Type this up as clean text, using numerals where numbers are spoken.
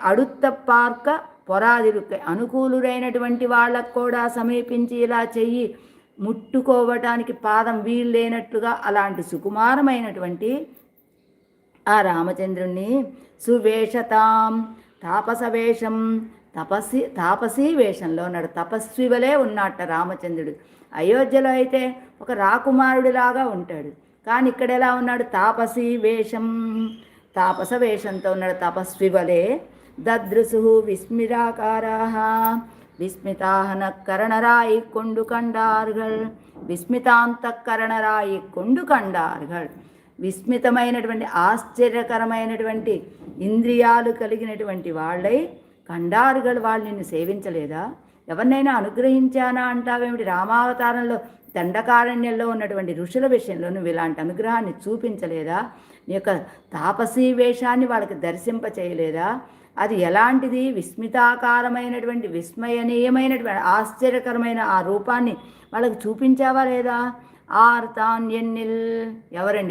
అడుత్త park పొరాదిరుక్కై, అనుకూలురైనటువంటి వాళ్ళకు కూడా సమీపించి ఇలా చెయ్యి ముట్టుకోవటానికి పాదం వీలు లేనట్లుగా అలాంటి సుకుమారమైనటువంటి ఆ రామచంద్రుణ్ణి సువేషతాం, తాపస వేషం, తాపసీ వేషంలో ఉన్నాడు. తపస్వి వలె ఉన్నట్ట రామచంద్రుడు. అయోధ్యలో అయితే ఒక రాకుమారుడిలాగా ఉంటాడు, కానీ ఇక్కడ ఎలా ఉన్నాడు? తాపసీ వేషం, తాపస వేషంతో ఉన్నాడు, తపస్వి వలె. దదృశు విస్మితాకారాః విస్మితాహన కరణరాయి కొండు కండార్గల్, విస్మితాంతఃకరణరాయి కొండు కండార్గల్. విస్మితమైనటువంటి ఆశ్చర్యకరమైనటువంటి ఇంద్రియాలు కలిగినటువంటి వాళ్ళై కండారుగలు వాళ్ళు నిన్ను సేవించలేదా? ఎవరినైనా అనుగ్రహించానా అంటావేమిటి? రామావతారంలో దండకారణ్యంలో ఉన్నటువంటి ఋషుల విషయంలో నువ్వు ఇలాంటి అనుగ్రహాన్ని చూపించలేదా? నీ యొక్క తాపసీ వేషాన్ని వాళ్ళకి దర్శింపచేయలేదా? అది ఎలాంటిది? విస్మితాకారమైనటువంటి విస్మయనీయమైనటువంటి ఆశ్చర్యకరమైన ఆ రూపాన్ని వాళ్ళకి చూపించావా లేదా? ఆర్తాన్యన్నిల్, ఎవరండి